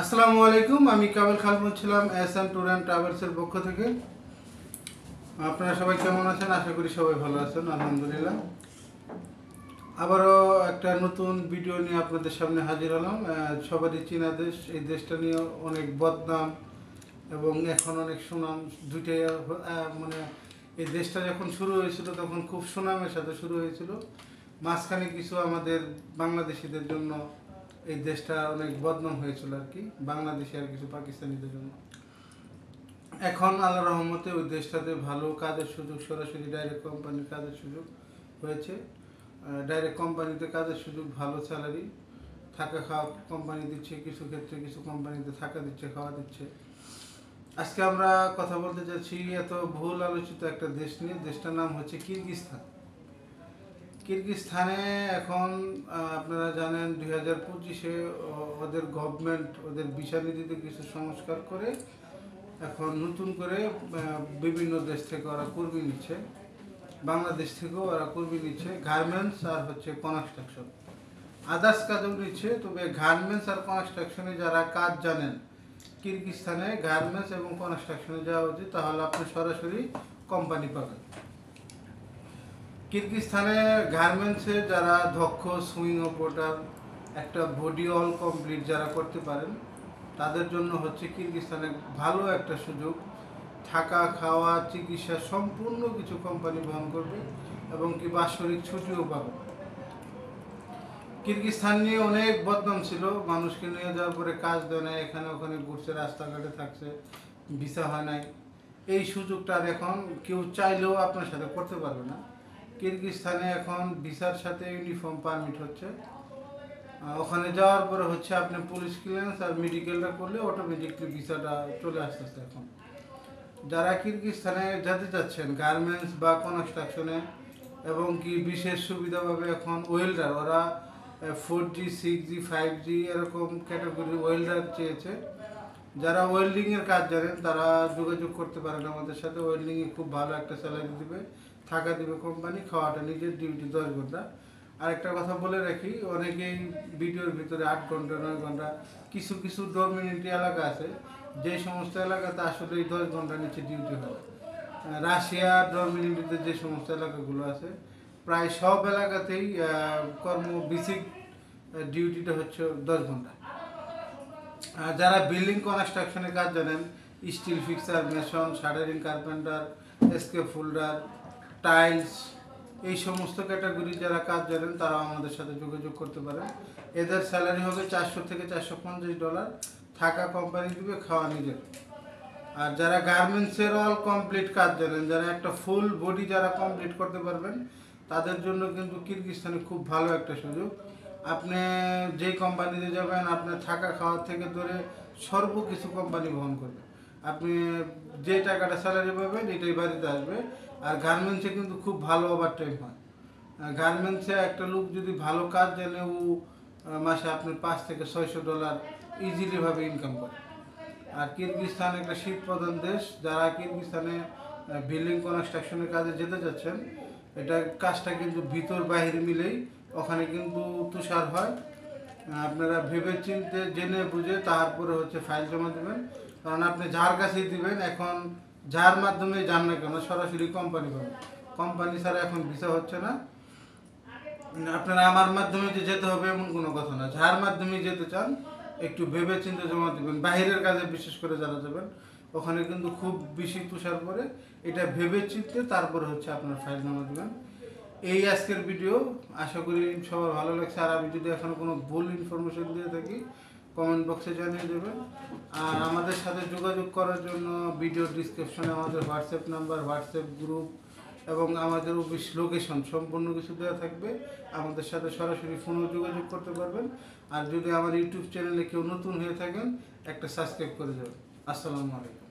আসসালামু আলাইকুম। আমি কাবিল খান বলছিলাম এসএন ট্যুর অ্যান্ড ট্রাভেলসের পক্ষ থেকে। আপনারা সবাই কেমন আছেন? আশা করি সবাই ভালো আছেন, আলহামদুলিল্লাহ। আবারও একটা নতুন ভিডিও নিয়ে আপনাদের সামনে হাজির হলাম। সবারই চীনা দেশ, এই দেশটা নিয়ে অনেক বদনাম এবং এখন অনেক সুনাম, দুইটাই। মানে এই দেশটা যখন শুরু হয়েছিল তখন খুব সুনামের সাথে শুরু হয়েছিল। মাঝখানে কিছু আমাদের বাংলাদেশিদের জন্য এই দেশটা অনেক বদনাম হয়েছিল আর কি, বাংলাদেশি আর কিছু পাকিস্তানিদের জন্য। এখন আল্লাহ রহমতে ওই দেশটাতে ভালো কাজের সুযোগ, সরাসরি ডাইরেক্ট কোম্পানির কাজের সুযোগ হয়েছে। ডাইরেক্ট কোম্পানিতে কাজের সুযোগ, ভালো স্যালারি, থাকা খাওয়া কোম্পানি দিচ্ছে, কিছু ক্ষেত্রে কিছু কোম্পানিতে থাকা দিচ্ছে, খাওয়া দিচ্ছে। আজকে আমরা কথা বলতে যাচ্ছি এত ভুল আলোচিত একটা দেশ নিয়ে। দেশটার নাম হচ্ছে কিরগিজস্তান। কিরগিজস্তানে এখন আপনারা জানেন 2025-এ ওদের গভর্নমেন্ট ওদের ভিসা নীতিতে কিছু সংস্কার করে এখন নতুন করে বিভিন্ন দেশ থেকে ওরা কর্মী নিচ্ছে, বাংলাদেশ থেকেও ওরা কর্মী নিচ্ছে। গার্মেন্টস আর হচ্ছে কনস্ট্রাকশন, আদার্স কাজও নিচ্ছে। তবে গার্মেন্টস আর কনস্ট্রাকশনে যারা কাজ জানেন, কিরগিজস্তানে গার্মেন্টস এবং কনস্ট্রাকশনে যাওয়া উচিত, তাহলে আপনি সরাসরি কোম্পানি পাবেন। কিরগিজস্তানে গার্মেন্টসে যারা দক্ষ সুইং অপারেটর, একটা বডি অল কমপ্লিট যারা করতে পারেন, তাদের জন্য হচ্ছে কিরগিজস্তানে ভালো একটা সুযোগ। থাকা খাওয়া চিকিৎসা সম্পূর্ণ কিছু কোম্পানি বহন করবে এবং কি বাৎসরিক ছুটিও পাবে। কিরগিজস্তান নিয়ে অনেক বদনাম ছিল, মানুষকে নিয়ে যাওয়ার পরে কাজ দেয় না, এখানে ওখানে ঘুরছে, রাস্তাঘাটে থাকছে, ভিসা হয় নাই। এই সুযোগটা এখন কেউ চাইলেও আপনার সাথে করতে পারবে না। কিরগিজস্তানে এখন ভিসার সাথে ইউনিফর্ম পারমিট হচ্ছে। ওখানে যাওয়ার পরে হচ্ছে আপনি পুলিশ ক্লিয়ারেন্স আর মেডিকেলটা করলে অটোমেটিকলি ভিসাটা চলে আসতেছে এখন। যারা কিরগিজস্তানে যেতে চাচ্ছেন গার্মেন্টস বা কনস্ট্রাকশনে এবং কি বিশেষ সুবিধা পাবে এখন ওয়েল্ডার, ওরা 4G 6G 5G এরকম ক্যাটাগরি ওয়েল্ডার চেয়েছে। যারা ওয়েল্ডিংয়ের কাজ জানেন তারা যোগাযোগ করতে পারেন আমাদের সাথে। ওয়েল্ডিংয়ে খুব ভালো একটা স্যালারি দিবে, থাকা দিবে কোম্পানি, খাওয়াটা নিজের ডিউটি 10 ঘন্টা। আরেকটা কথা বলে রাখি, অনেকেই ভিডিওর ভিতরে 8 ঘন্টা 9 ঘন্টা, কিছু কিছু ডমিনেন্টি এলাকা আছে যে সমস্ত এলাকাতে আসলে এই 10 ঘন্টার নিচে ডিউটি হয়। রাশিয়া ডমিনেন্টিতে যে সমস্ত এলাকাগুলো আছে প্রায় সব এলাকাতেই বেসিক ডিউটিটা হচ্ছে 10 ঘন্টা। আর যারা বিল্ডিং কনস্ট্রাকশনের কাজ জানেন, still fixer, mason, shuttering, carpenter, escape holder, tiles, এই সমস্ত ক্যাটাগরি যারা কাজ জানেন তারা আমাদের সাথে যোগাযোগ করতে পারে। এদের স্যালারি হবে $400 থেকে $450, থাকা কোম্পানি দিবে, খাওয়া নিজের। আর যারা গার্মেন্টসের অল কমপ্লিট কাজ জানেন, যারা একটা ফুল বডি যারা কমপ্লিট করতে পারবেন, তাদের জন্য কিন্তু কিরগিজস্তানে খুব ভালো একটা সুযোগ। আপনি যে কোম্পানিতে যাবেন, আপনার থাকা খাওয়া থেকে ধরে সর্বকিছু কোম্পানি বহন করবে। আপনি যে টাকাটা স্যালারি পাবেন এটাই বাড়িতে আসবে। আর গার্মেন্টসে কিন্তু খুব ভালো ওভার টাইম হয়। গার্মেন্টসে একটা লোক যদি ভালো কাজ জানে, ও মাসে আপনি $500 থেকে $600 ইজিলিভাবে ইনকাম করে। আর কিরগিজস্তান একটা শীত প্রধান দেশ। যারা কিরগিজস্তানে বিল্ডিং কনস্ট্রাকশনের কাজে যেতে যাচ্ছেন, এটা কাজটা কিন্তু ভিতর বাহির মিলেই, ওখানে কিন্তু তুষার হয়। আপনারা ভেবে চিনতে জেনে বুঝে তারপরে হচ্ছে ফাইল জমা দেবেন। কারণ আপনি যার কাছেই দিবেন, এখন যার মাধ্যমে যান না কেন সরাসরি কোম্পানি পাবেন। কোম্পানি ছাড়া এখন ভিসা হচ্ছে না। আপনারা আমার মাধ্যমে যে যেতে হবে এমন কোনো কথা না, যার মাধ্যমে যেতে চান একটু ভেবে চিন্তে জমা দেবেন। বাইরের কাজে বিশেষ করে যারা যাবেন, ওখানে কিন্তু খুব বেশি তুষার পরে, এটা ভেবে চিনতে তারপরে হচ্ছে আপনার ফাইল জমা দেবেন। এই আজকের ভিডিও, আশা করি সবার ভালো লাগছে। আর আমি যদি এখন কোনো ভুল ইনফরমেশন দিয়ে থাকি কমেন্ট বক্সে জানিয়ে দেবেন। আর আমাদের সাথে যোগাযোগ করার জন্য ভিডিও ডিসক্রিপশনে আমাদের হোয়াটসঅ্যাপ নাম্বার, হোয়াটসঅ্যাপ গ্রুপ এবং আমাদের অফিস লোকেশন সম্পূর্ণ কিছু দেওয়া থাকবে। আমাদের সাথে সরাসরি ফোনেও যোগাযোগ করতে পারবেন। আর যদি আমার ইউটিউব চ্যানেলে কেউ নতুন হয়ে থাকেন, একটা সাবস্ক্রাইব করে যাবেন। আসসালামু আলাইকুম।